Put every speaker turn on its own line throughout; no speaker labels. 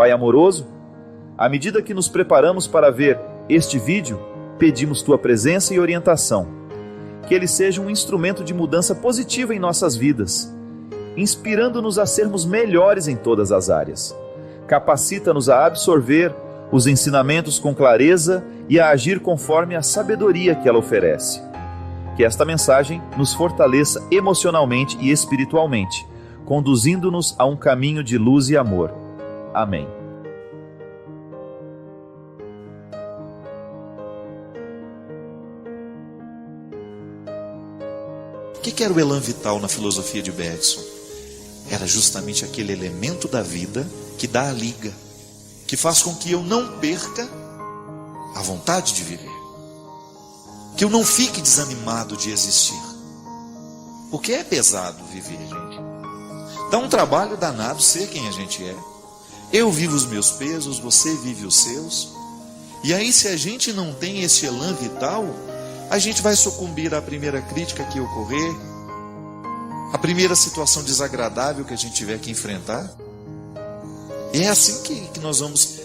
Pai amoroso, à medida que nos preparamos para ver este vídeo, pedimos Tua presença e orientação. Que ele seja um instrumento de mudança positiva em nossas vidas, inspirando-nos a sermos melhores em todas as áreas. Capacita-nos a absorver os ensinamentos com clareza e a agir conforme a sabedoria que ela oferece. Que esta mensagem nos fortaleça emocionalmente e espiritualmente, conduzindo-nos a um caminho de luz e amor. Amém.
O que era o elan vital na filosofia de Bergson? Era justamente aquele elemento da vida que dá a liga, que faz com que eu não perca a vontade de viver, que eu não fique desanimado de existir. Porque é pesado viver, gente. Dá um trabalho danado ser quem a gente é. Eu vivo os meus pesos, você vive os seus. E aí, se a gente não tem esse elan vital, a gente vai sucumbir à primeira crítica que ocorrer, a primeira situação desagradável que a gente tiver que enfrentar. E é assim que nós vamos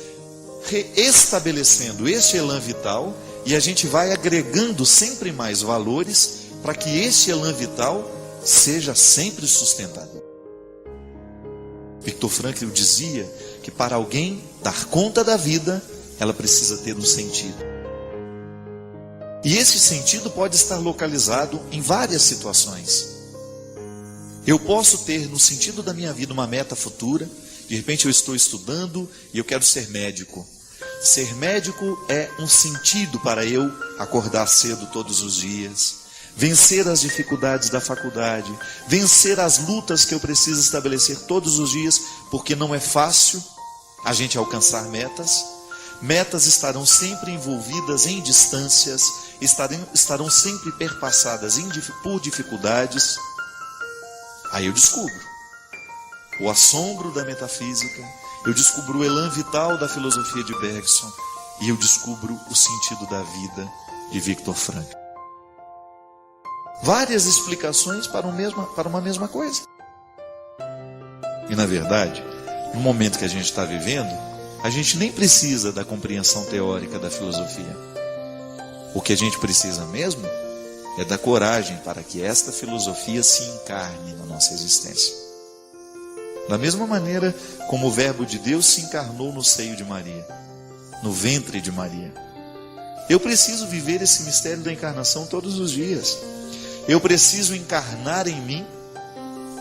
reestabelecendo este elan vital, e a gente vai agregando sempre mais valores para que este elan vital seja sempre sustentado. Viktor Frankl dizia que para alguém dar conta da vida, ela precisa ter um sentido. E esse sentido pode estar localizado em várias situações. Eu posso ter no sentido da minha vida uma meta futura. De repente eu estou estudando e eu quero ser médico. Ser médico é um sentido para eu acordar cedo todos os dias, vencer as dificuldades da faculdade, vencer as lutas que eu preciso estabelecer todos os dias, porque não é fácil a gente alcançar metas. Metas estarão sempre envolvidas em distâncias, estarão sempre perpassadas por dificuldades. Aí eu descubro o assombro da metafísica, eu descubro o elan vital da filosofia de Bergson, e eu descubro o sentido da vida de Viktor Frankl. Várias explicações para uma mesma coisa. E na verdade, no momento que a gente está vivendo, a gente nem precisa da compreensão teórica da filosofia. O que a gente precisa mesmo é da coragem para que esta filosofia se encarne na nossa existência. Da mesma maneira como o Verbo de Deus se encarnou no seio de Maria, no ventre de Maria. Eu preciso viver esse mistério da encarnação todos os dias. Eu preciso encarnar em mim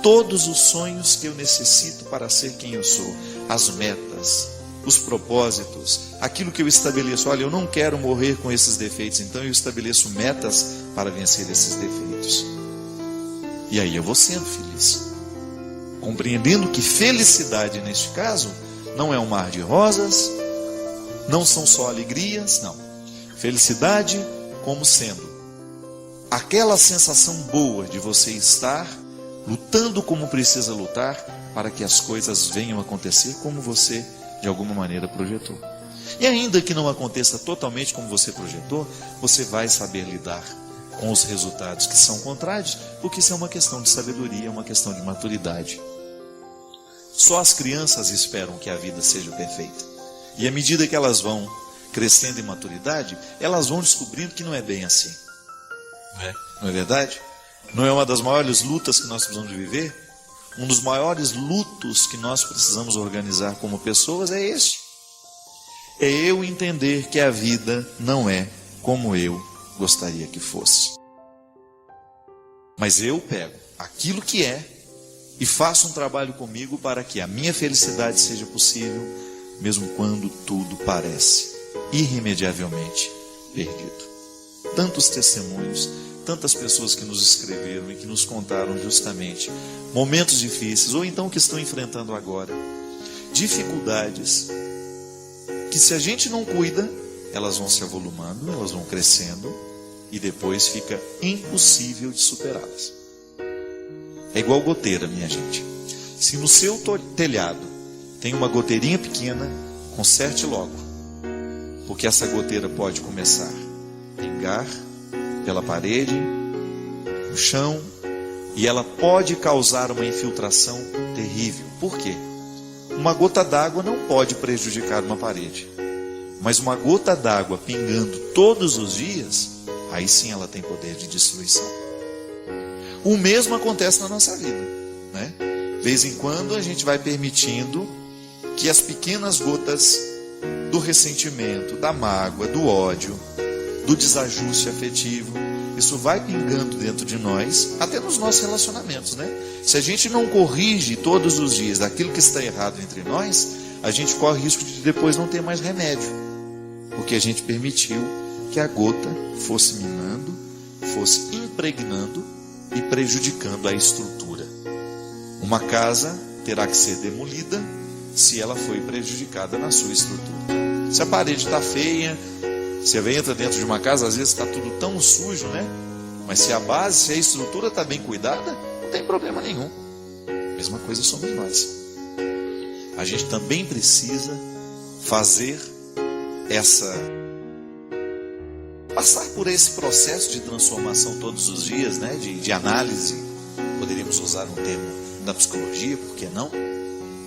todos os sonhos que eu necessito para ser quem eu sou, as metas, os propósitos, aquilo que eu estabeleço. Olha, eu não quero morrer com esses defeitos, então eu estabeleço metas para vencer esses defeitos. E aí eu vou sendo feliz, compreendendo que felicidade neste caso não é um mar de rosas, não são só alegrias, não. Felicidade como sendo aquela sensação boa de você estar lutando como precisa lutar para que as coisas venham a acontecer como você de alguma maneira projetou. E ainda que não aconteça totalmente como você projetou, você vai saber lidar com os resultados que são contrários, porque isso é uma questão de sabedoria, é uma questão de maturidade. Só as crianças esperam que a vida seja perfeita. E à medida que elas vão crescendo em maturidade, elas vão descobrindo que não é bem assim. Não é verdade? Não é uma das maiores lutas que nós precisamos de viver? Um dos maiores lutos que nós precisamos organizar como pessoas é este. É eu entender que a vida não é como eu gostaria que fosse. Mas eu pego aquilo que é e faço um trabalho comigo para que a minha felicidade seja possível, mesmo quando tudo parece irremediavelmente perdido. Tantos testemunhos, tantas pessoas que nos escreveram e que nos contaram justamente momentos difíceis, ou então que estão enfrentando agora dificuldades, que se a gente não cuida, elas vão se avolumando, elas vão crescendo, e depois fica impossível de superá-las. É igual goteira, minha gente. Se no seu telhado tem uma goteirinha pequena, conserte logo, porque essa goteira pode começar a pingar pela parede, no chão, e ela pode causar uma infiltração terrível. Por quê? uma gota d'água não pode prejudicar uma parede. Mas uma gota d'água pingando todos os dias, aí sim ela tem poder de destruição. O mesmo acontece na nossa vida, né? De vez em quando a gente vai permitindo que as pequenas gotas do ressentimento, da mágoa, do ódio, do desajuste afetivo, isso vai pingando dentro de nós, até nos nossos relacionamentos, né? Se a gente não corrige todos os dias aquilo que está errado entre nós, a gente corre o risco de depois não ter mais remédio, porque a gente permitiu que a gota fosse minando, fosse impregnando e prejudicando a estrutura. Uma casa terá que ser demolida se ela foi prejudicada na sua estrutura. Se a parede está feia, você entra dentro de uma casa, às vezes está tudo tão sujo, né? Mas se a base, se a estrutura está bem cuidada, não tem problema nenhum. Mesma coisa somos nós. A gente também precisa fazer passar por esse processo de transformação todos os dias, né? De análise. Poderíamos usar um termo da psicologia, por que não?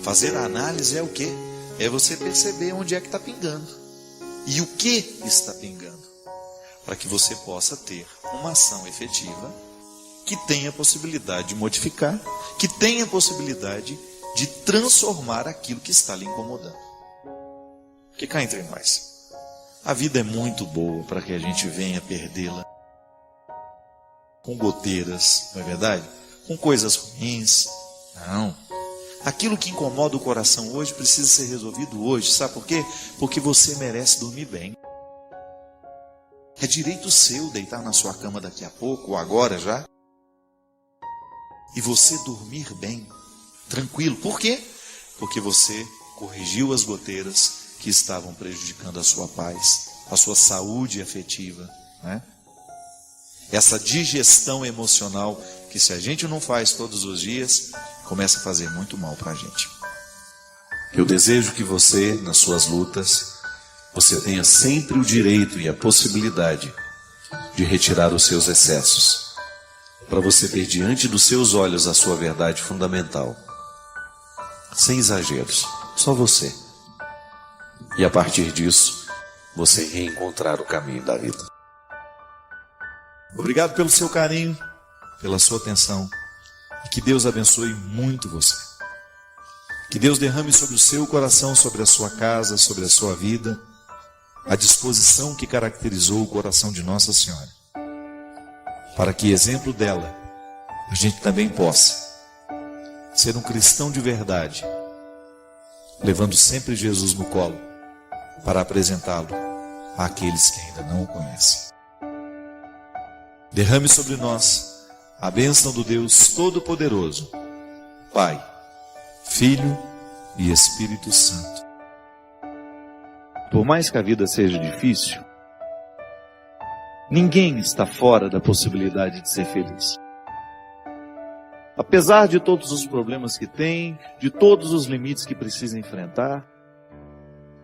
Fazer a análise é o quê? É você perceber onde é que está pingando. E o que está pingando? Para que você possa ter uma ação efetiva que tenha possibilidade de modificar, que tenha possibilidade de transformar aquilo que está lhe incomodando. Porque cá entre nós, a vida é muito boa para que a gente venha perdê-la com goteiras, não é verdade? Com coisas ruins. Não. Aquilo que incomoda o coração hoje precisa ser resolvido hoje. Sabe por quê? Porque você merece dormir bem. É direito seu deitar na sua cama daqui a pouco, ou agora já, e você dormir bem, tranquilo. Por quê? Porque você corrigiu as goteiras que estavam prejudicando a sua paz, a sua saúde afetiva, né? Essa digestão emocional que, se a gente não faz todos os dias, começa a fazer muito mal para a gente. Eu desejo que você, nas suas lutas, você tenha sempre o direito e a possibilidade de retirar os seus excessos, para você ter diante dos seus olhos a sua verdade fundamental, sem exageros, só você. E a partir disso, você reencontrar o caminho da vida. Obrigado pelo seu carinho, pela sua atenção, e que Deus abençoe muito você. Que Deus derrame sobre o seu coração, sobre a sua casa, sobre a sua vida, a disposição que caracterizou o coração de Nossa Senhora, para que, exemplo dela, a gente também possa ser um cristão de verdade, levando sempre Jesus no colo, para apresentá-lo àqueles que ainda não o conhecem. Derrame sobre nós a bênção do Deus Todo-Poderoso, Pai, Filho e Espírito Santo.
Por mais que a vida seja difícil, ninguém está fora da possibilidade de ser feliz. Apesar de todos os problemas que tem, de todos os limites que precisa enfrentar,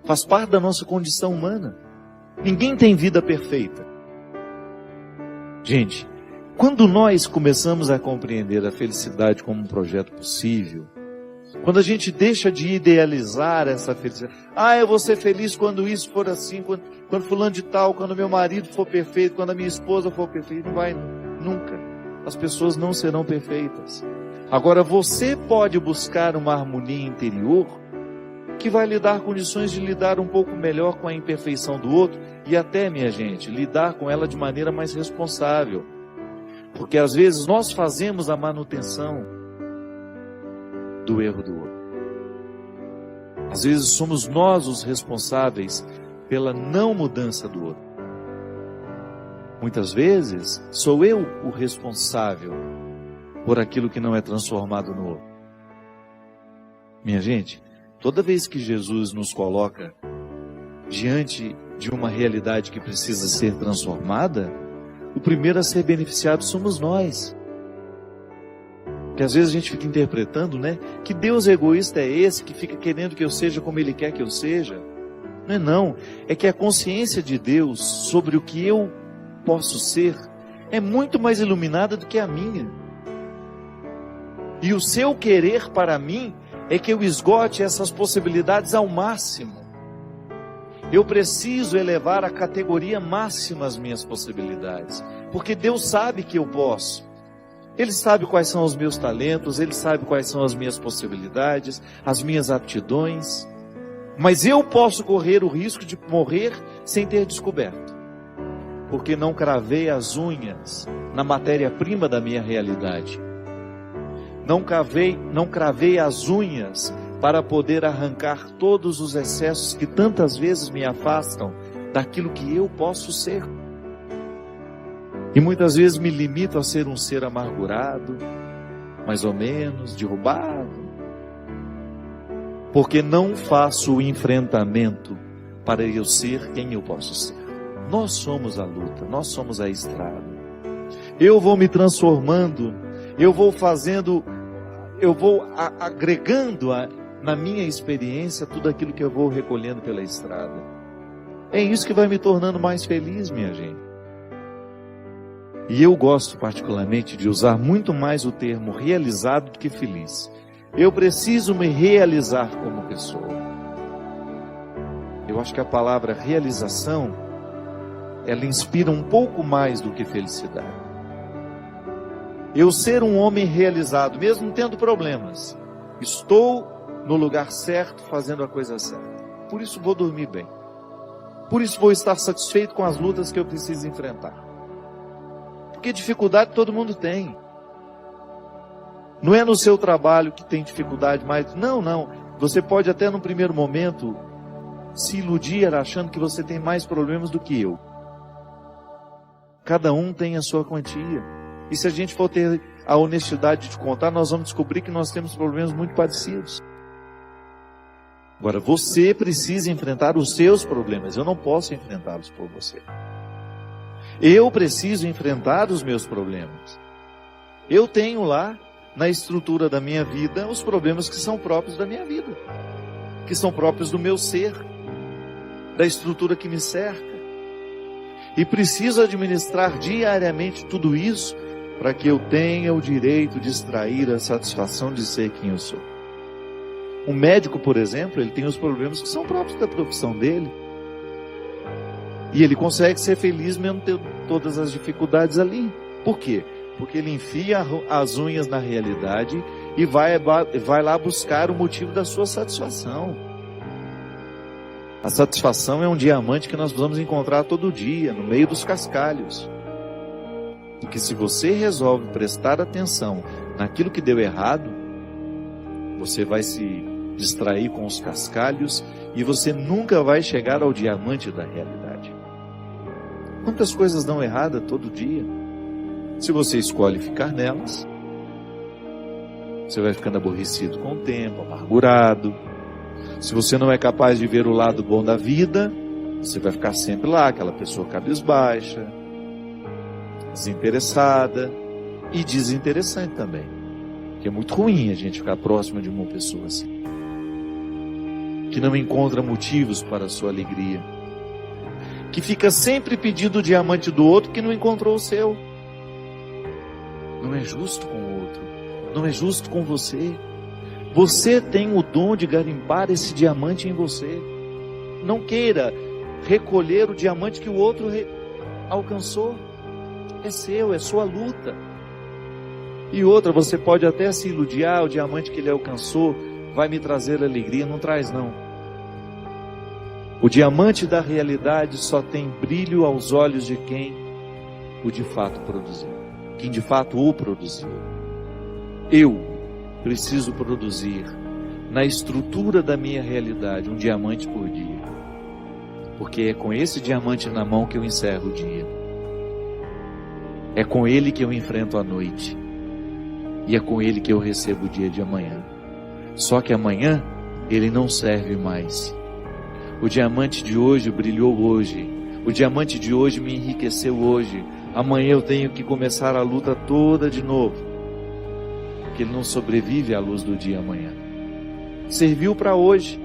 faz parte da nossa condição humana. Ninguém tem vida perfeita. Gente, quando nós começamos a compreender a felicidade como um projeto possível, quando a gente deixa de idealizar essa felicidade, eu vou ser feliz quando isso for assim, quando fulano de tal, quando meu marido for perfeito, quando a minha esposa for perfeita, não vai nunca. As pessoas não serão perfeitas. Agora você pode buscar uma harmonia interior que vai lhe dar condições de lidar um pouco melhor com a imperfeição do outro e até, minha gente, lidar com ela de maneira mais responsável. Porque às vezes nós fazemos a manutenção do erro do outro. Às vezes somos nós os responsáveis pela não mudança do outro. Muitas vezes sou eu o responsável por aquilo que não é transformado no outro. Minha gente, toda vez que Jesus nos coloca diante de uma realidade que precisa ser transformada, o primeiro a ser beneficiado somos nós. Que às vezes a gente fica interpretando, né? Que Deus egoísta é esse que fica querendo que eu seja como Ele quer que eu seja? Não é não. É que a consciência de Deus sobre o que eu posso ser é muito mais iluminada do que a minha. E o seu querer para mim
é que eu esgote essas possibilidades ao máximo. Eu preciso elevar à categoria máxima as minhas possibilidades, porque Deus sabe que eu posso. Ele sabe quais são os meus talentos, Ele sabe quais são as minhas possibilidades, as minhas aptidões. Mas eu posso correr o risco de morrer sem ter descoberto, porque não cravei as unhas na matéria-prima da minha realidade. Não cravei as unhas para poder arrancar todos os excessos que tantas vezes me afastam daquilo que eu posso ser. E muitas vezes me limito a ser um ser amargurado, mais ou menos, derrubado, porque não faço o enfrentamento para eu ser quem eu posso ser. Nós somos a luta, nós somos a estrada. Eu vou me transformando, eu vou agregando na minha experiência tudo aquilo que eu vou recolhendo pela estrada. É isso que vai me tornando mais feliz, minha gente. E eu gosto particularmente de usar muito mais o termo realizado do que feliz. Eu preciso me realizar como pessoa. Eu acho que a palavra realização, ela inspira um pouco mais do que felicidade. Eu ser um homem realizado, mesmo tendo problemas, estou no lugar certo, fazendo a coisa certa. Por isso vou dormir bem. Por isso vou estar satisfeito com as lutas que eu preciso enfrentar. Porque dificuldade todo mundo tem. Não é no seu trabalho que tem dificuldade, mas não. Você pode até num primeiro momento se iludir achando que você tem mais problemas do que eu. Cada um tem a sua quantia. E se a gente for ter a honestidade de contar, nós vamos descobrir que nós temos problemas muito parecidos. Agora, você precisa enfrentar os seus problemas. Eu não posso enfrentá-los por você. Eu preciso enfrentar os meus problemas. Eu tenho lá, na estrutura da minha vida, os problemas que são próprios da minha vida, que são próprios do meu ser, da estrutura que me cerca. E preciso administrar diariamente tudo isso para que eu tenha o direito de extrair a satisfação de ser quem eu sou. Um médico, por exemplo, ele tem os problemas que são próprios da profissão dele. E ele consegue ser feliz mesmo tendo todas as dificuldades ali. Por quê? Porque ele enfia as unhas na realidade e vai lá buscar o motivo da sua satisfação. A satisfação é um diamante que nós vamos encontrar todo dia, no meio dos cascalhos. E que se você resolve prestar atenção naquilo que deu errado, você vai se distrair com os cascalhos e você nunca vai chegar ao diamante da realidade. Quantas coisas dão errada todo dia? Se você escolhe ficar nelas, você vai ficando aborrecido com o tempo, amargurado. Se você não é capaz de ver o lado bom da vida, você vai ficar sempre lá, aquela pessoa cabisbaixa, desinteressada e desinteressante também. Porque é muito ruim a gente ficar próximo de uma pessoa assim, que não encontra motivos para a sua alegria, que fica sempre pedindo o diamante do outro que não encontrou o seu. Não é justo com o outro, não é justo com você. Você tem o dom de garimpar esse diamante em você. Não queira recolher o diamante que o outro alcançou. É seu, é sua luta. E outra, você pode até se iludir, o diamante que ele alcançou vai me trazer alegria. Não traz, não. O diamante da realidade só tem brilho aos olhos de quem o de fato produziu, quem de fato o produziu. Eu preciso produzir na estrutura da minha realidade um diamante por dia, porque é com esse diamante na mão que eu encerro o dia, é com ele que eu enfrento a noite, e é com ele que eu recebo o dia de amanhã. Só que amanhã ele não serve mais. O diamante de hoje brilhou hoje, o diamante de hoje me enriqueceu hoje. Amanhã eu tenho que começar a luta toda de novo, porque ele não sobrevive à luz do dia amanhã. Serviu para hoje,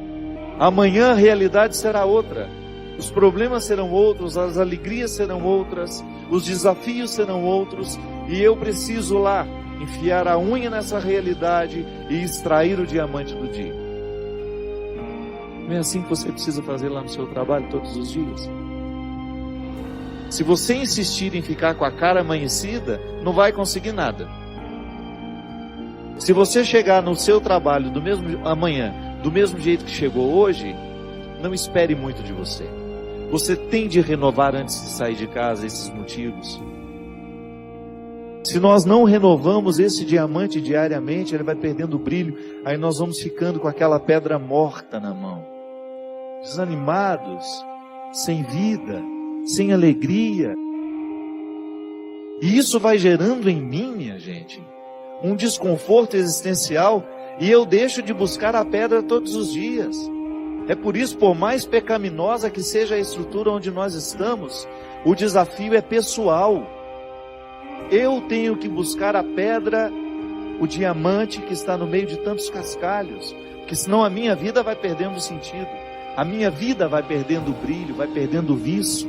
amanhã a realidade será outra, os problemas serão outros, as alegrias serão outras, os desafios serão outros, e eu preciso lá enfiar a unha nessa realidade e extrair o diamante do dia. Não é assim que você precisa fazer lá no seu trabalho todos os dias? Se você insistir em ficar com a cara amanhecida, não vai conseguir nada. Se você chegar no seu trabalho amanhã, do mesmo jeito que chegou hoje, não espere muito de você. Você tem de renovar antes de sair de casa esses motivos. Se nós não renovamos esse diamante diariamente, ele vai perdendo o brilho, aí nós vamos ficando com aquela pedra morta na mão. Desanimados, sem vida, sem alegria. E isso vai gerando em mim, minha gente, um desconforto existencial, e eu deixo de buscar a pedra todos os dias. É por isso, por mais pecaminosa que seja a estrutura onde nós estamos, o desafio é pessoal. Eu tenho que buscar a pedra, o diamante que está no meio de tantos cascalhos, porque senão a minha vida vai perdendo sentido, a minha vida vai perdendo o brilho, vai perdendo o vício.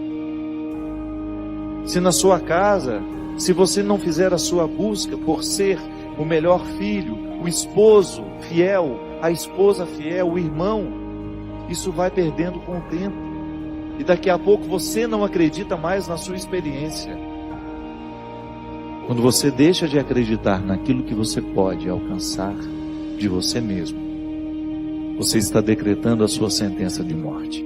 Se na sua casa, se você não fizer a sua busca por ser o melhor filho, o esposo fiel, a esposa fiel, o irmão, isso vai perdendo com o tempo. E daqui a pouco você não acredita mais na sua experiência. Quando você deixa de acreditar naquilo que você pode alcançar de você mesmo, você está decretando a sua sentença de morte.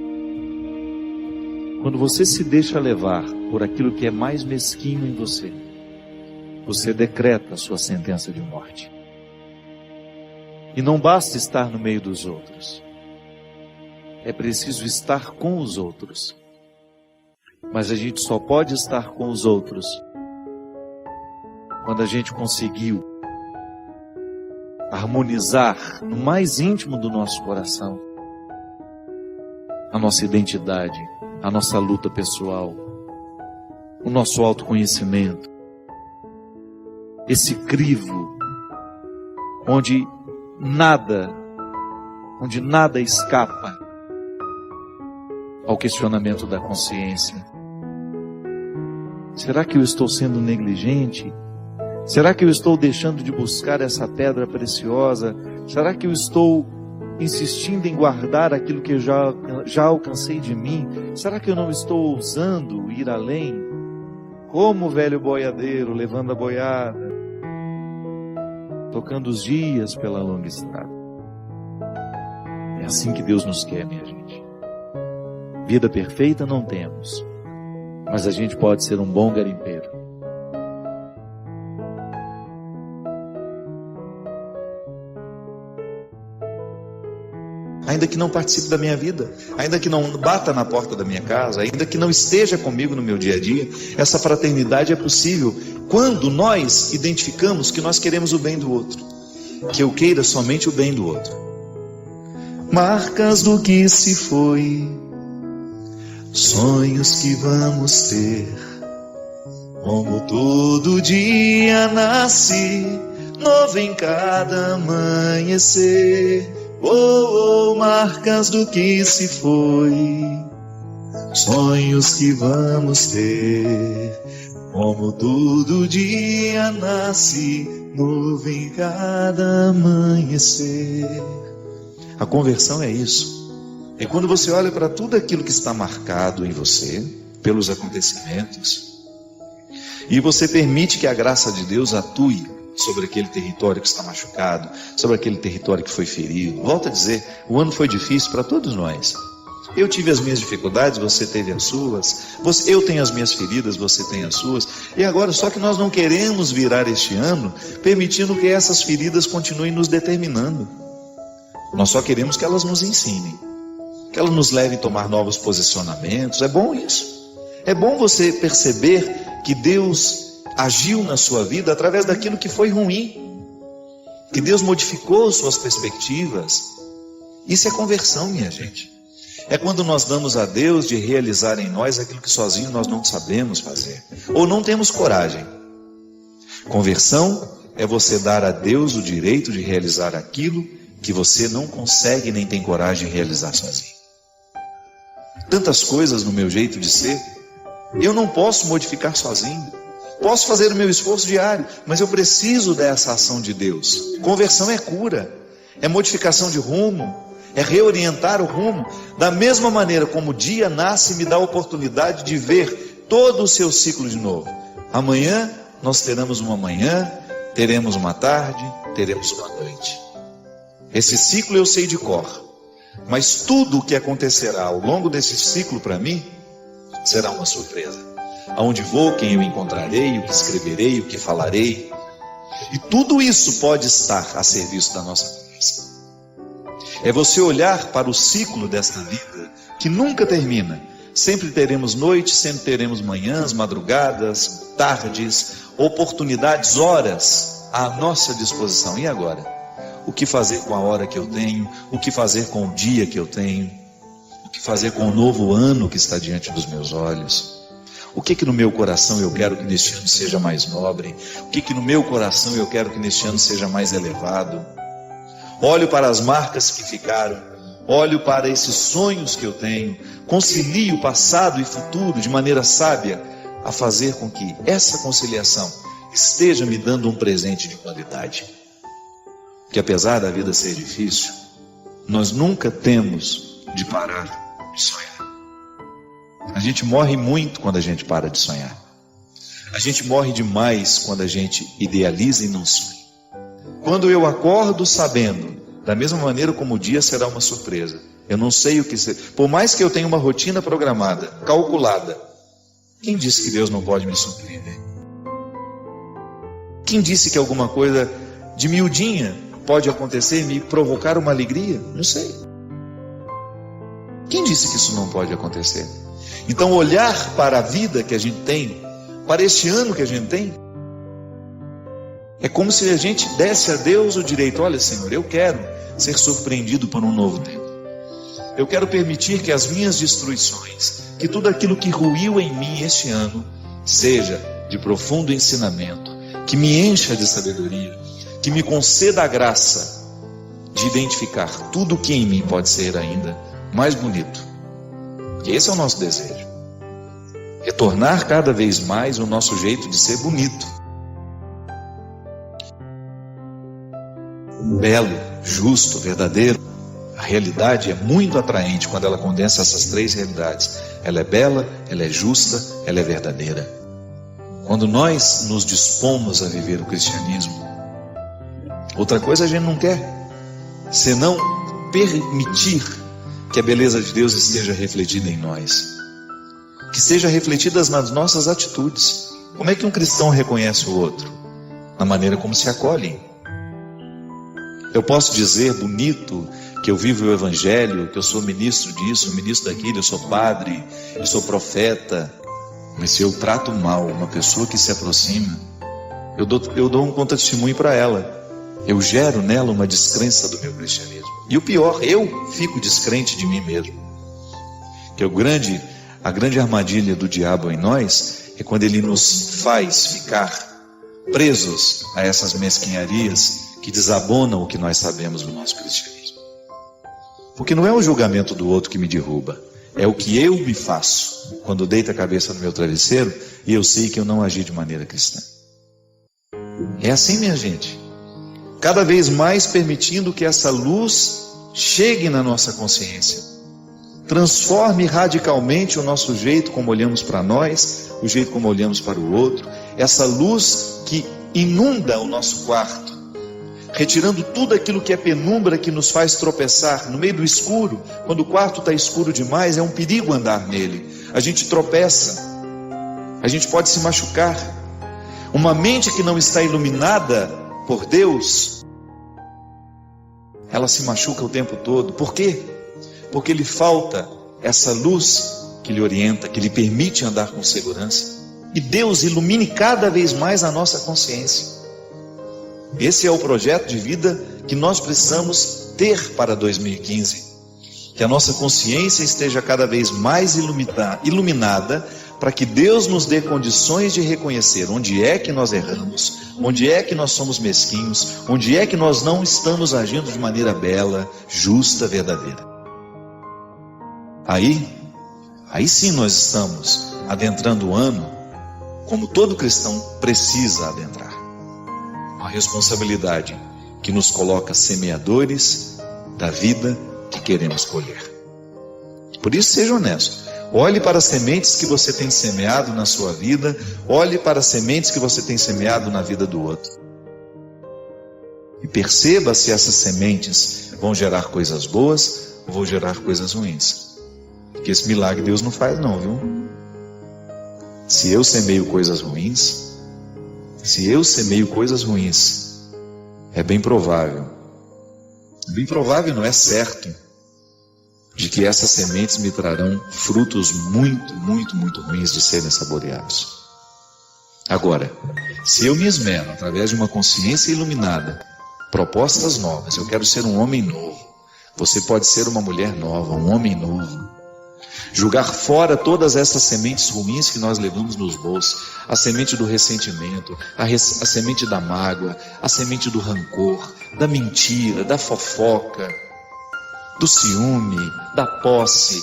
Quando você se deixa levar por aquilo que é mais mesquinho em você, você decreta a sua sentença de morte. E não basta estar no meio dos outros. É preciso estar com os outros. Mas a gente só pode estar com os outros quando a gente conseguiu harmonizar no mais íntimo do nosso coração a nossa identidade, a nossa luta pessoal, o nosso autoconhecimento, esse crivo onde nada escapa ao questionamento da consciência. Será que eu estou sendo negligente? Será que eu estou deixando de buscar essa pedra preciosa? Será que eu estou insistindo em guardar aquilo que eu já alcancei de mim? Será que eu não estou ousando ir além? Como o velho boiadeiro levando a boiada, tocando os dias pela longa estrada. É assim que Deus nos quer, minha gente. Vida perfeita não temos, mas a gente pode ser um bom garimpeiro.
Ainda que não participe da minha vida, ainda que não bata na porta da minha casa, ainda que não esteja comigo no meu dia a dia, essa fraternidade é possível quando nós identificamos que nós queremos o bem do outro, que eu queira somente o bem do outro. Marcas do que se foi, sonhos que vamos ter, como todo dia nasce, novo em cada amanhecer. Oh, oh, marcas do que se foi, sonhos que vamos ter, como todo dia nasce, novo em cada amanhecer. A conversão é isso. É quando você olha para tudo aquilo que está marcado em você, pelos acontecimentos, e você permite que a graça de Deus atue sobre aquele território que está machucado, sobre aquele território que foi ferido. Volto a dizer, o ano foi difícil para todos nós. Eu tive as minhas dificuldades, você teve as suas. Eu tenho as minhas feridas, você tem as suas. E agora, só que nós não queremos virar este ano permitindo que essas feridas continuem nos determinando. Nós só queremos que elas nos ensinem, que elas nos levem a tomar novos posicionamentos. É bom isso. É bom você perceber que Deus agiu na sua vida através daquilo que foi ruim, que Deus modificou suas perspectivas. Isso é conversão, minha gente. É quando nós damos a Deus de realizar em nós aquilo que sozinho nós não sabemos fazer, ou não temos coragem. Conversão é você dar a Deus o direito de realizar aquilo que você não consegue nem tem coragem de realizar sozinho. Tantas coisas no meu jeito de ser, eu não posso modificar sozinho. Posso fazer o meu esforço diário, mas eu preciso dessa ação de Deus. Conversão é cura, é modificação de rumo, é reorientar o rumo. Da mesma maneira como o dia nasce e me dá a oportunidade de ver todo o seu ciclo de novo. Amanhã nós teremos uma manhã, teremos uma tarde, teremos uma noite. Esse ciclo eu sei de cor, mas tudo o que acontecerá ao longo desse ciclo para mim será uma surpresa. Aonde vou, quem eu encontrarei, o que escreverei, o que falarei. E tudo isso pode estar a serviço da nossa conversa. É você olhar para o ciclo desta vida que nunca termina. Sempre teremos noites, sempre teremos manhãs, madrugadas, tardes, oportunidades, horas à nossa disposição. E agora? O que fazer com a hora que eu tenho? O que fazer com o dia que eu tenho? O que fazer com o novo ano que está diante dos meus olhos? O que no meu coração eu quero que neste ano seja mais nobre? O que no meu coração eu quero que neste ano seja mais elevado? Olho para as marcas que ficaram, olho para esses sonhos que eu tenho, concilio passado e futuro de maneira sábia, a fazer com que essa conciliação esteja me dando um presente de qualidade. Porque apesar da vida ser difícil, nós nunca temos de parar de sonhar. A gente morre muito quando a gente para de sonhar. A gente morre demais quando a gente idealiza e não sonha. Quando eu acordo sabendo, da mesma maneira como o dia será uma surpresa, eu não sei o que ser. Por mais que eu tenha uma rotina programada, calculada, quem disse que Deus não pode me surpreender? Quem disse que alguma coisa de miudinha pode acontecer e me provocar uma alegria? Não sei. Quem disse que isso não pode acontecer? Então olhar para a vida que a gente tem, para este ano que a gente tem, é como se a gente desse a Deus o direito: olha, Senhor, eu quero ser surpreendido por um novo tempo. Eu quero permitir que as minhas destruições, que tudo aquilo que ruiu em mim este ano, seja de profundo ensinamento, que me encha de sabedoria, que me conceda a graça de identificar tudo o que em mim pode ser ainda mais bonito. Esse é o nosso desejo. É tornar cada vez mais o nosso jeito de ser bonito. Belo, justo, verdadeiro. A realidade é muito atraente quando ela condensa essas três realidades. Ela é bela, ela é justa, ela é verdadeira. Quando nós nos dispomos a viver o cristianismo, outra coisa a gente não quer, senão permitir que a beleza de Deus esteja refletida em nós, que seja refletida nas nossas atitudes. Como é que um cristão reconhece o outro? Na maneira como se acolhem. Eu posso dizer bonito que eu vivo o evangelho, que eu sou ministro disso, ministro daquilo, eu sou padre, eu sou profeta, mas se eu trato mal uma pessoa que se aproxima, eu dou um contra-testemunho para ela. Eu gero nela uma descrença do meu cristianismo. E o pior, eu fico descrente de mim mesmo. Que a grande armadilha do diabo em nós é quando ele nos faz ficar presos a essas mesquinharias que desabonam o que nós sabemos do nosso cristianismo. Porque não é o julgamento do outro que me derruba, é o que eu me faço quando deito a cabeça no meu travesseiro e eu sei que eu não agi de maneira cristã. É assim, minha gente. Cada vez mais permitindo que essa luz chegue na nossa consciência, transforme radicalmente o nosso jeito como olhamos para nós, o jeito como olhamos para o outro, essa luz que inunda o nosso quarto, retirando tudo aquilo que é penumbra, que nos faz tropeçar no meio do escuro. Quando o quarto está escuro demais, é um perigo andar nele, a gente tropeça, a gente pode se machucar. Uma mente que não está iluminada por Deus, ela se machuca o tempo todo. Por quê? Porque lhe falta essa luz que lhe orienta, que lhe permite andar com segurança. E Deus ilumine cada vez mais a nossa consciência. Esse é o projeto de vida que nós precisamos ter para 2015. Que a nossa consciência esteja cada vez mais iluminada, para que Deus nos dê condições de reconhecer onde é que nós erramos, onde é que nós somos mesquinhos, onde é que nós não estamos agindo de maneira bela, justa, verdadeira. Aí sim nós estamos adentrando o ano como todo cristão precisa adentrar. Uma responsabilidade que nos coloca semeadores da vida que queremos colher. Por isso, seja honesto. Olhe para as sementes que você tem semeado na sua vida, olhe para as sementes que você tem semeado na vida do outro. E perceba se essas sementes vão gerar coisas boas ou vão gerar coisas ruins. Porque esse milagre Deus não faz não, viu? Se eu semeio coisas ruins, é bem provável não é certo, de que essas sementes me trarão frutos muito, muito, muito ruins de serem saboreados. Agora, se eu me esmero através de uma consciência iluminada, propostas novas, eu quero ser um homem novo, você pode ser uma mulher nova, um homem novo, jogar fora todas essas sementes ruins que nós levamos nos bolsos, a semente do ressentimento, a semente da mágoa, a semente do rancor, da mentira, da fofoca, do ciúme, da posse,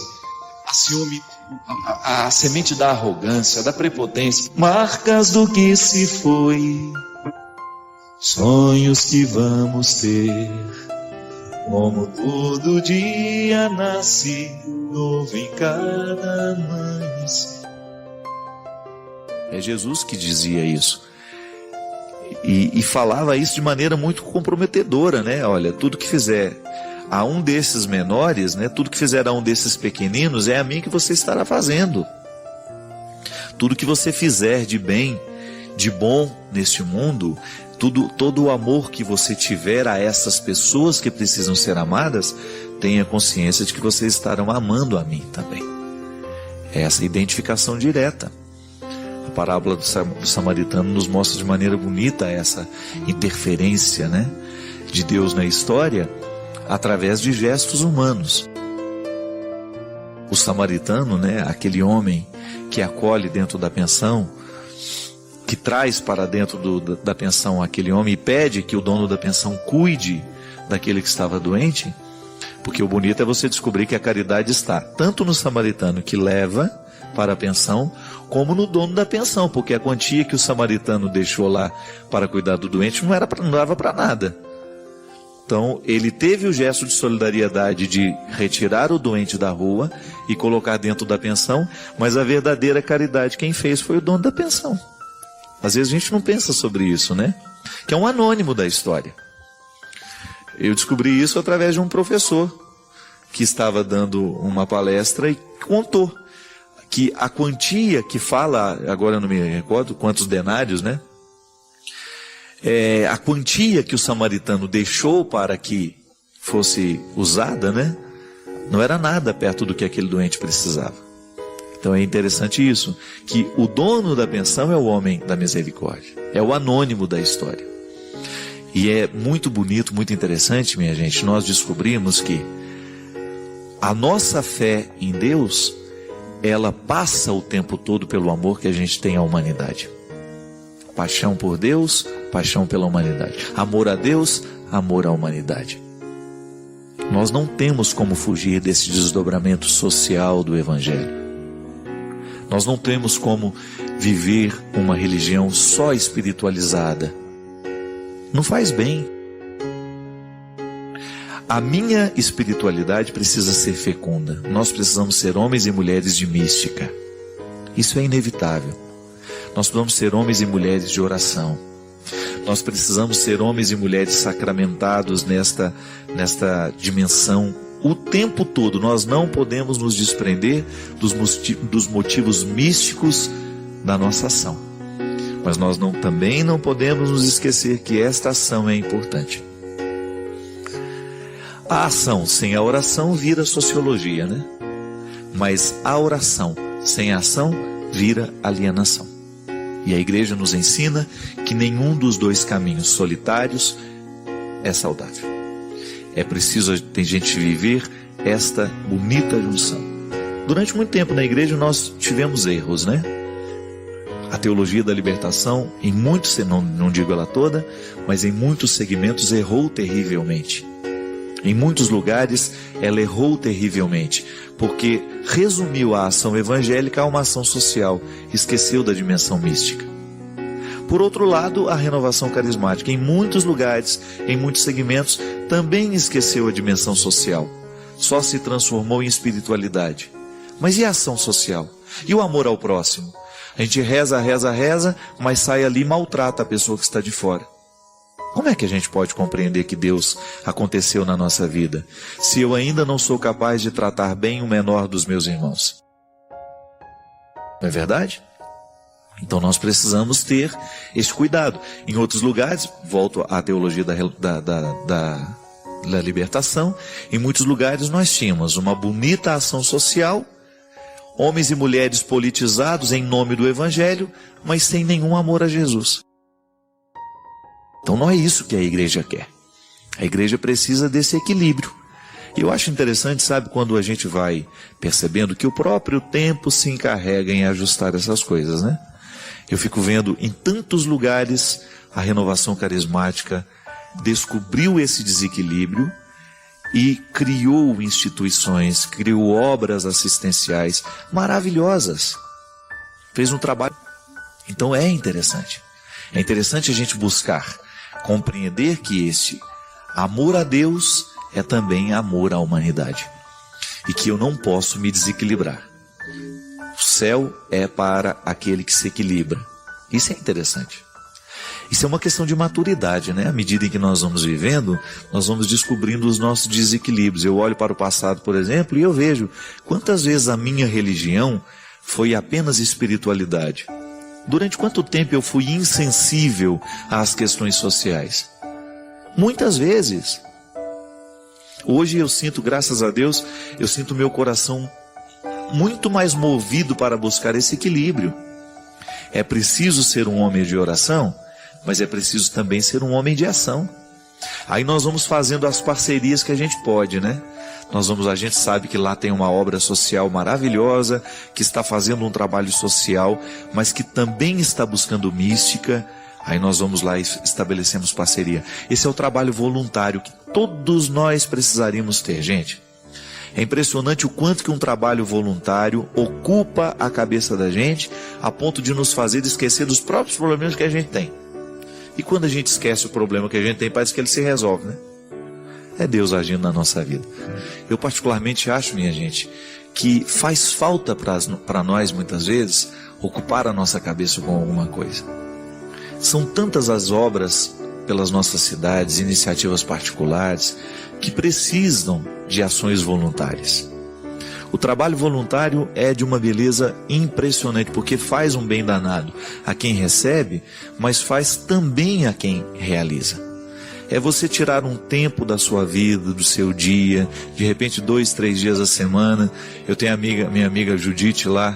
a semente da arrogância, da prepotência, marcas do que se foi, sonhos que vamos ter, como todo dia nasce novo em cada amanhecer.
É Jesus que dizia isso. E falava isso de maneira muito comprometedora, né? Olha, tudo que fizer a um desses menores, né? Tudo que fizer a um desses pequeninos, é a mim que você estará fazendo. Tudo que você fizer de bem, de bom neste mundo, todo o amor que você tiver a essas pessoas que precisam ser amadas, tenha consciência de que vocês estarão amando a mim também. É essa identificação direta. A parábola do samaritano nos mostra de maneira bonita essa interferência, né, de Deus na história, através de gestos humanos. O samaritano, né, aquele homem que acolhe dentro da pensão, que traz para dentro da pensão aquele homem e pede que o dono da pensão cuide daquele que estava doente, porque o bonito é você descobrir que a caridade está tanto no samaritano que leva para a pensão, como no dono da pensão, porque a quantia que o samaritano deixou lá para cuidar do doente não dava para nada. Então ele teve o gesto de solidariedade de retirar o doente da rua e colocar dentro da pensão, mas a verdadeira caridade quem fez foi o dono da pensão. Às vezes a gente não pensa sobre isso, né? Que é um anônimo da história. Eu descobri isso através de um professor que estava dando uma palestra e contou que a quantia que fala, agora eu não me recordo quantos denários, né? A quantia que o samaritano deixou para que fosse usada, né? Não era nada perto do que aquele doente precisava. Então é interessante isso, que o dono da pensão é o homem da misericórdia, é o anônimo da história. E é muito bonito, muito interessante, minha gente, nós descobrimos que a nossa fé em Deus, ela passa o tempo todo pelo amor que a gente tem à humanidade. Paixão por Deus, paixão pela humanidade. Amor a Deus, amor à humanidade. Nós não temos como fugir desse desdobramento social do Evangelho. Nós não temos como viver uma religião só espiritualizada. Não faz bem. A minha espiritualidade precisa ser fecunda. Nós precisamos ser homens e mulheres de mística. Isso é inevitável. Nós precisamos ser homens e mulheres de oração. Nós precisamos ser homens e mulheres sacramentados nesta dimensão o tempo todo. Nós não podemos nos desprender dos motivos místicos da nossa ação. Mas nós também não podemos nos esquecer que esta ação é importante. A ação sem a oração vira sociologia, né? Mas a oração sem a ação vira alienação. E a igreja nos ensina que nenhum dos dois caminhos solitários é saudável. É preciso a gente viver esta bonita junção. Durante muito tempo na igreja nós tivemos erros, né? A teologia da libertação, em muitos, não digo ela toda, mas em muitos segmentos errou terrivelmente.
Em muitos lugares, ela errou terrivelmente, porque resumiu a ação evangélica a uma ação social, esqueceu da dimensão mística. Por outro lado, a renovação carismática, em muitos lugares, em muitos segmentos, também esqueceu a dimensão social, só se transformou em espiritualidade. Mas e a ação social? E o amor ao próximo? A gente reza, mas sai ali e maltrata a pessoa que está de fora. Como é que a gente pode compreender que Deus aconteceu na nossa vida, se eu ainda não sou capaz de tratar bem o menor dos meus irmãos? Não é verdade? Então nós precisamos ter esse cuidado. Em outros lugares, volto à teologia da libertação, em muitos lugares nós tínhamos uma bonita ação social, homens e mulheres politizados em nome do Evangelho, mas sem nenhum amor a Jesus. Então não é isso que a igreja quer. A igreja precisa desse equilíbrio. E eu acho interessante, sabe, quando a gente vai percebendo que o próprio tempo se encarrega em ajustar essas coisas, né? Eu fico vendo em tantos lugares a renovação carismática descobriu esse desequilíbrio e criou instituições, criou obras assistenciais maravilhosas. Fez um trabalho. Então é interessante. É interessante a gente buscar compreender que este amor a Deus é também amor à humanidade. E que eu não posso me desequilibrar. O céu é para aquele que se equilibra. Isso é interessante. Isso é uma questão de maturidade, né? À medida em que nós vamos vivendo, nós vamos descobrindo os nossos desequilíbrios. Eu olho para o passado, por exemplo, e eu vejo quantas vezes a minha religião foi apenas espiritualidade. Durante quanto tempo eu fui insensível às questões sociais? Muitas vezes. Hoje eu sinto, graças a Deus, eu sinto meu coração muito mais movido para buscar esse equilíbrio. É preciso ser um homem de oração, mas é preciso também ser um homem de ação. Aí nós vamos fazendo as parcerias que a gente pode, né? A gente sabe que lá tem uma obra social maravilhosa, que está fazendo um trabalho social, mas que também está buscando mística. Aí nós vamos lá e estabelecemos parceria. Esse é o trabalho voluntário que todos nós precisaríamos ter, gente. É impressionante o quanto que um trabalho voluntário ocupa a cabeça da gente, a ponto de nos fazer esquecer dos próprios problemas que a gente tem. E quando a gente esquece o problema que a gente tem, parece que ele se resolve, né? É Deus agindo na nossa vida. Eu particularmente acho, minha gente, que faz falta para nós, muitas vezes, ocupar a nossa cabeça com alguma coisa. São tantas as obras pelas nossas cidades, iniciativas particulares, que precisam de ações voluntárias. O trabalho voluntário é de uma beleza impressionante, porque faz um bem danado a quem recebe, mas faz também a quem realiza. É você tirar um tempo da sua vida, do seu dia, de repente 2, 3 dias a semana. Eu tenho minha amiga Judite lá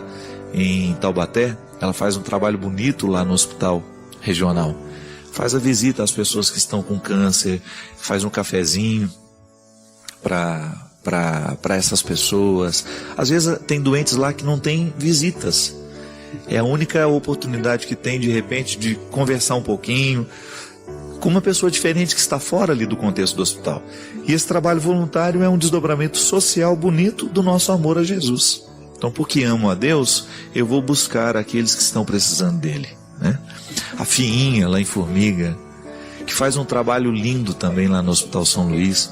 em Taubaté, ela faz um trabalho bonito lá no hospital regional. Faz a visita às pessoas que estão com câncer, faz um cafezinho para essas pessoas. Às vezes tem doentes lá que não tem visitas. É a única oportunidade que tem, de repente, de conversar um pouquinho com uma pessoa diferente que está fora ali do contexto do hospital. E esse trabalho voluntário é um desdobramento social bonito do nosso amor a Jesus. Então, porque amo a Deus, eu vou buscar aqueles que estão precisando dele, né? A Fiinha, lá em Formiga, que faz um trabalho lindo também lá no Hospital São Luís,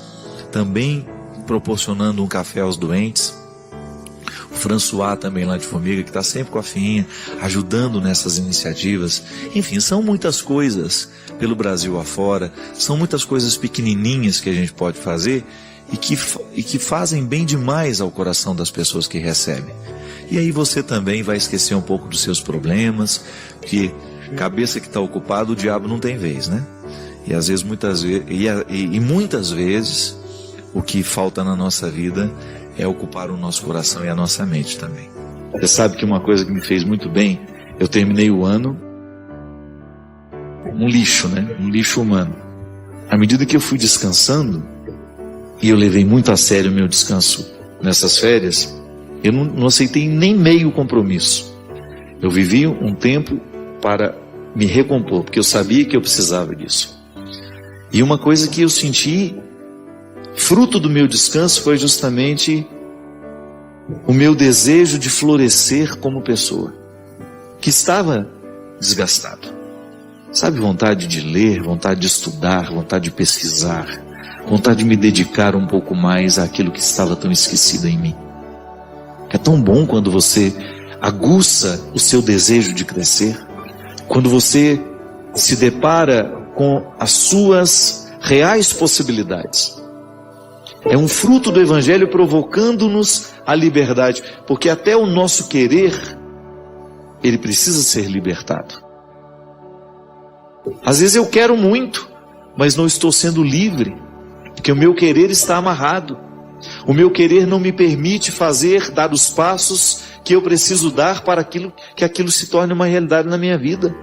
também proporcionando um café aos doentes. O François também lá de Formiga, que está sempre com a Fiinha, ajudando nessas iniciativas. Enfim, são muitas coisas pelo Brasil afora, são muitas coisas pequenininhas que a gente pode fazer e que fazem bem demais ao coração das pessoas que recebem. E aí você também vai esquecer um pouco dos seus problemas, porque cabeça que está ocupada, o diabo não tem vez, né? E às vezes, muitas vezes, o que falta na nossa vida é ocupar o nosso coração e a nossa mente também. Você sabe que uma coisa que me fez muito bem, eu terminei o ano um lixo, né? Um lixo humano. À medida que eu fui descansando, e eu levei muito a sério o meu descanso nessas férias, eu não aceitei nem meio compromisso. Eu vivi um tempo para me recompor, porque eu sabia que eu precisava disso. E uma coisa que eu senti fruto do meu descanso foi justamente o meu desejo de florescer como pessoa, que estava desgastado. Sabe, vontade de ler, vontade de estudar, vontade de pesquisar, vontade de me dedicar um pouco mais àquilo que estava tão esquecido em mim. É tão bom quando você aguça o seu desejo de crescer, quando você se depara com as suas reais possibilidades. É um fruto do Evangelho provocando-nos a liberdade, porque até o nosso querer, ele precisa ser libertado. Às vezes eu quero muito, mas não estou sendo livre, porque o meu querer está amarrado. O meu querer não me permite dar os passos que eu preciso dar para que aquilo se torne uma realidade na minha vida.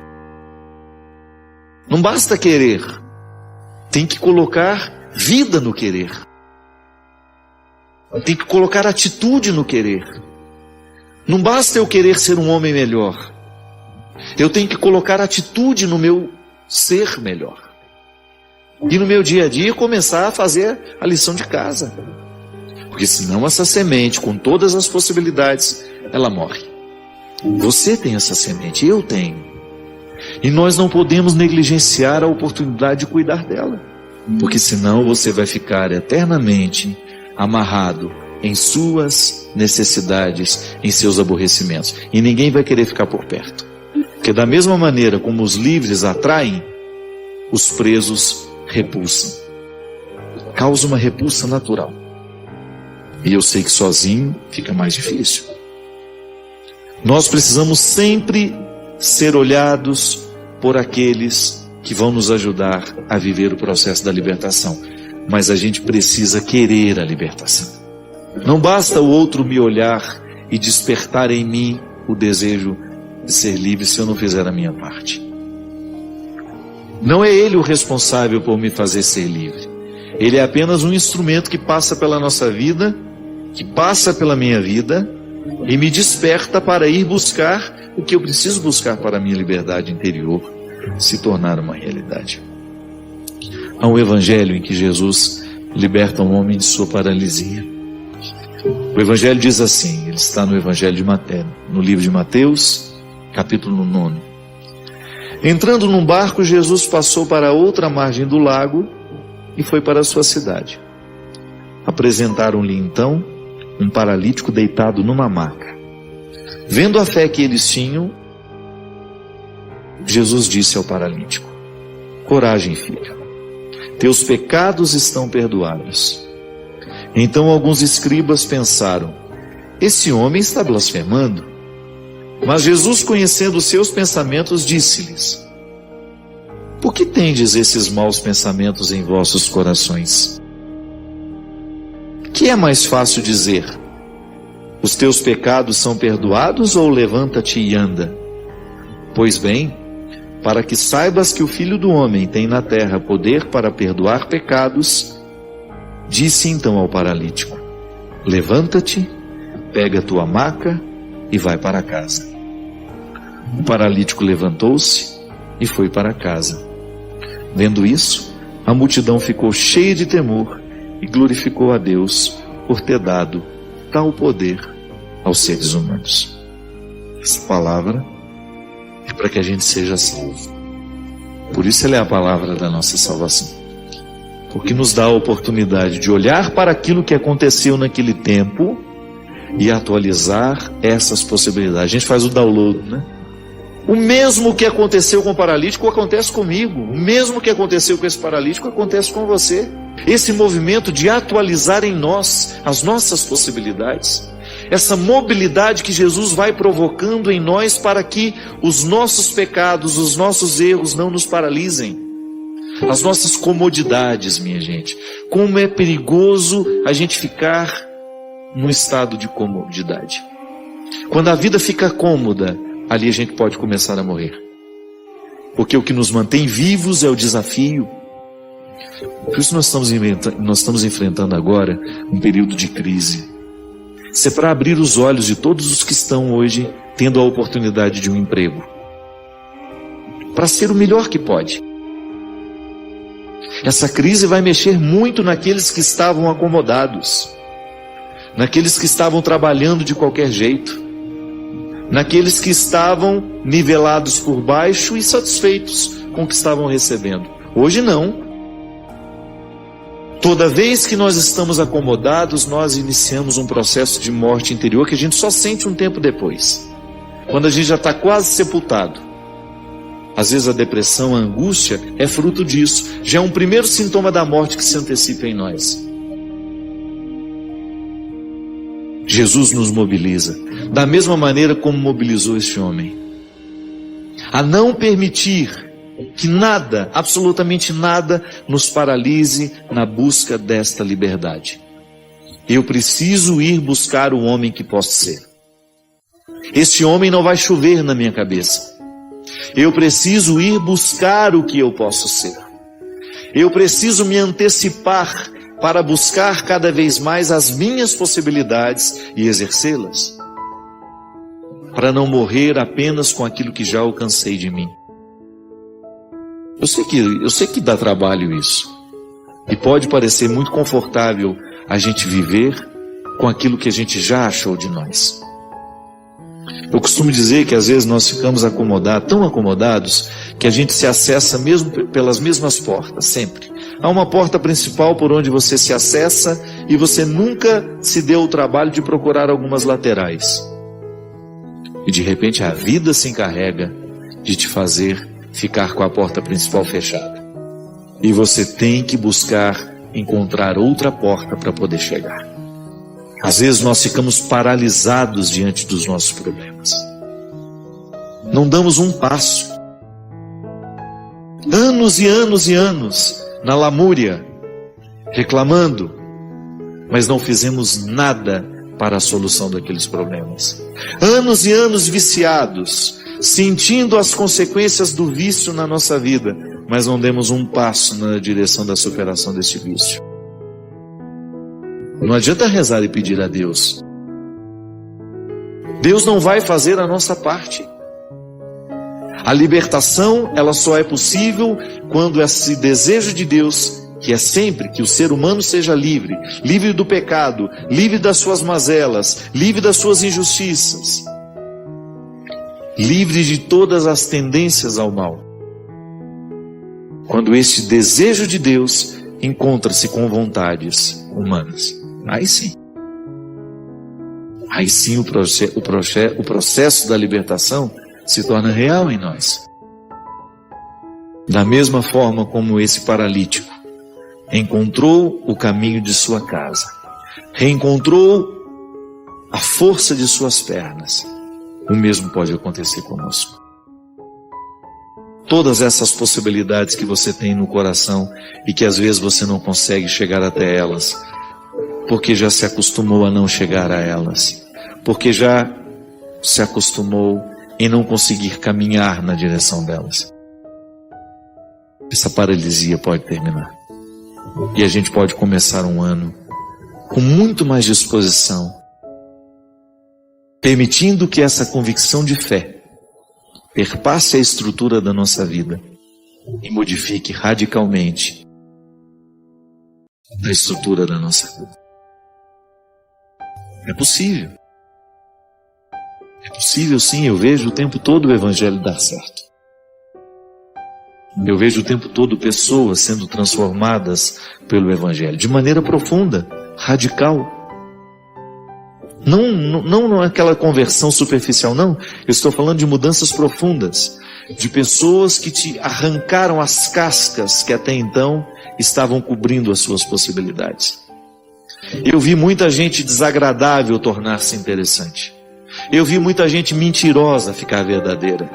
Não basta querer, tem que colocar vida no querer. Tem que colocar atitude no querer. Não basta eu querer ser um homem melhor. Eu tenho que colocar atitude no meu ser melhor. E no meu dia a dia começar a fazer a lição de casa. Porque senão essa semente, com todas as possibilidades, ela morre. Você tem essa semente, eu tenho. E nós não podemos negligenciar a oportunidade de cuidar dela. Porque senão você vai ficar eternamente amarrado em suas necessidades, em seus aborrecimentos. E ninguém vai querer ficar por perto. Porque da mesma maneira como os livres atraem, os presos repulsam. Causa uma repulsa natural. E eu sei que sozinho fica mais difícil. Nós precisamos sempre ser olhados por aqueles que vão nos ajudar a viver o processo da libertação. Mas a gente precisa querer a libertação. Não basta o outro me olhar e despertar em mim o desejo de ser livre se eu não fizer a minha parte. Não é ele o responsável por me fazer ser livre. Ele é apenas um instrumento que passa pela nossa vida, que passa pela minha vida e me desperta para ir buscar o que eu preciso buscar para a minha liberdade interior se tornar uma realidade. Há um evangelho em que Jesus liberta um homem de sua paralisia. O evangelho diz assim, ele está no evangelho de Mateus, no livro de Mateus, capítulo 9. Entrando num barco, Jesus passou para a outra margem do lago e foi para a sua cidade. Apresentaram-lhe então um paralítico deitado numa maca. Vendo a fé que eles tinham, Jesus disse ao paralítico: coragem, filho, teus pecados estão perdoados. Então alguns escribas pensaram: esse homem está blasfemando. Mas Jesus, conhecendo os seus pensamentos, disse-lhes: por que tendes esses maus pensamentos em vossos corações? Que é mais fácil dizer: os teus pecados são perdoados, ou levanta-te e anda? Pois bem, para que saibas que o Filho do Homem tem na terra poder para perdoar pecados, disse então ao paralítico: levanta-te, pega a tua maca e vai para casa. O paralítico levantou-se e foi para casa. Vendo isso, a multidão ficou cheia de temor e glorificou a Deus por ter dado tal poder aos seres humanos. Essa palavra é para que a gente seja salvo. Por isso ela é a palavra da nossa salvação. Porque nos dá a oportunidade de olhar para aquilo que aconteceu naquele tempo e atualizar essas possibilidades. A gente faz o download, né? O mesmo que aconteceu com o paralítico acontece comigo. O mesmo que aconteceu com esse paralítico acontece com você. Esse movimento de atualizar em nós as nossas possibilidades. Essa mobilidade que Jesus vai provocando em nós para que os nossos pecados, os nossos erros não nos paralisem. As nossas comodidades, minha gente. Como é perigoso a gente ficar num estado de comodidade. Quando a vida fica cômoda, ali a gente pode começar a morrer. Porque o que nos mantém vivos é o desafio. Por isso nós estamos enfrentando agora um período de crise. Isso é para abrir os olhos de todos os que estão hoje tendo a oportunidade de um emprego. Para ser o melhor que pode. Essa crise vai mexer muito naqueles que estavam acomodados, naqueles que estavam trabalhando de qualquer jeito, naqueles que estavam nivelados por baixo e satisfeitos com o que estavam recebendo. Hoje não. Toda vez que nós estamos acomodados, nós iniciamos um processo de morte interior que a gente só sente um tempo depois, quando a gente já está quase sepultado. Às vezes a depressão, a angústia é fruto disso. Já é um primeiro sintoma da morte que se antecipa em nós. Jesus nos mobiliza, da mesma maneira como mobilizou este homem, a não permitir que nada, absolutamente nada, nos paralise na busca desta liberdade. Eu preciso ir buscar o homem que posso ser. Este homem não vai chover na minha cabeça. Eu preciso ir buscar o que eu posso ser. Eu preciso me antecipar para buscar cada vez mais as minhas possibilidades e exercê-las, para não morrer apenas com aquilo que já alcancei de mim. Eu sei que dá trabalho isso, e pode parecer muito confortável a gente viver com aquilo que a gente já achou de nós. Eu costumo dizer que às vezes nós ficamos acomodados, tão acomodados, que a gente se acessa mesmo pelas mesmas portas, sempre. Há uma porta principal por onde você se acessa e você nunca se deu o trabalho de procurar algumas laterais. E de repente a vida se encarrega de te fazer ficar com a porta principal fechada. E você tem que buscar encontrar outra porta para poder chegar. Às vezes nós ficamos paralisados diante dos nossos problemas. Não damos um passo. Anos e anos e anos na lamúria, reclamando, mas não fizemos nada para a solução daqueles problemas. Anos e anos viciados, sentindo as consequências do vício na nossa vida, mas não demos um passo na direção da superação desse vício. Não adianta rezar e pedir a Deus. Deus não vai fazer a nossa parte. A libertação, ela só é possível quando esse desejo de Deus, que é sempre que o ser humano seja livre, livre do pecado, livre das suas mazelas, livre das suas injustiças, livre de todas as tendências ao mal. Quando este desejo de Deus encontra-se com vontades humanas, aí sim o processo da libertação se torna real em nós. Da mesma forma como esse paralítico encontrou o caminho de sua casa, reencontrou a força de suas pernas, o mesmo pode acontecer conosco. Todas essas possibilidades que você tem no coração e que às vezes você não consegue chegar até elas, porque já se acostumou a não chegar a elas, porque já se acostumou em não conseguir caminhar na direção delas. Essa paralisia pode terminar. E a gente pode começar um ano com muito mais disposição, permitindo que essa convicção de fé perpasse a estrutura da nossa vida e modifique radicalmente a estrutura da nossa vida. É possível. É possível sim, eu vejo o tempo todo o Evangelho dar certo. Eu vejo o tempo todo pessoas sendo transformadas pelo Evangelho, de maneira profunda, radical. Não aquela conversão superficial, não. Eu estou falando de mudanças profundas, de pessoas que te arrancaram as cascas que até então estavam cobrindo as suas possibilidades. Eu vi muita gente desagradável tornar-se interessante. Eu vi muita gente mentirosa ficar verdadeira.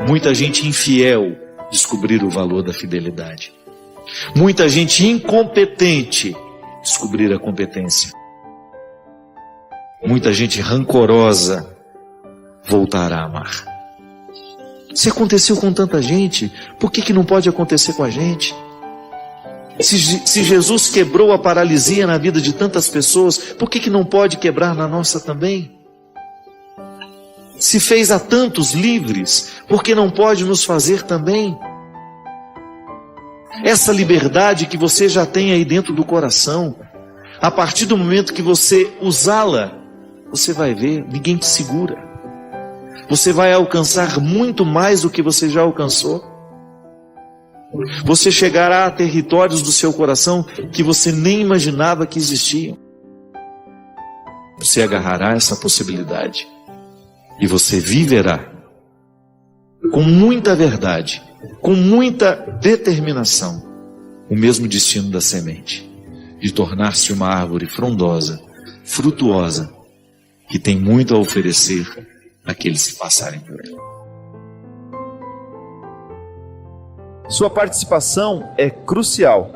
Muita gente infiel descobrir o valor da fidelidade. Muita gente incompetente descobrir a competência. Muita gente rancorosa voltar a amar. Se aconteceu com tanta gente, por que não pode acontecer com a gente? Se Jesus quebrou a paralisia na vida de tantas pessoas, por que não pode quebrar na nossa também? Se fez a tantos livres, por que não pode nos fazer também? essa liberdade que você já tem aí dentro do coração, a partir do momento que você usá-la, você vai ver, ninguém te segura. Você vai alcançar muito mais do que você já alcançou. Você chegará a territórios do seu coração que você nem imaginava que existiam. Você agarrará essa possibilidade e você viverá com muita verdade, com muita determinação, o mesmo destino da semente, de tornar-se uma árvore frondosa, frutuosa, que tem muito a oferecer àqueles que passarem por ela.
Sua participação é crucial.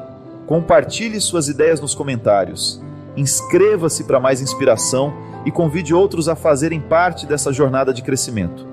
Compartilhe suas ideias nos comentários. Inscreva-se para mais inspiração e convide outros a fazerem parte dessa jornada de crescimento.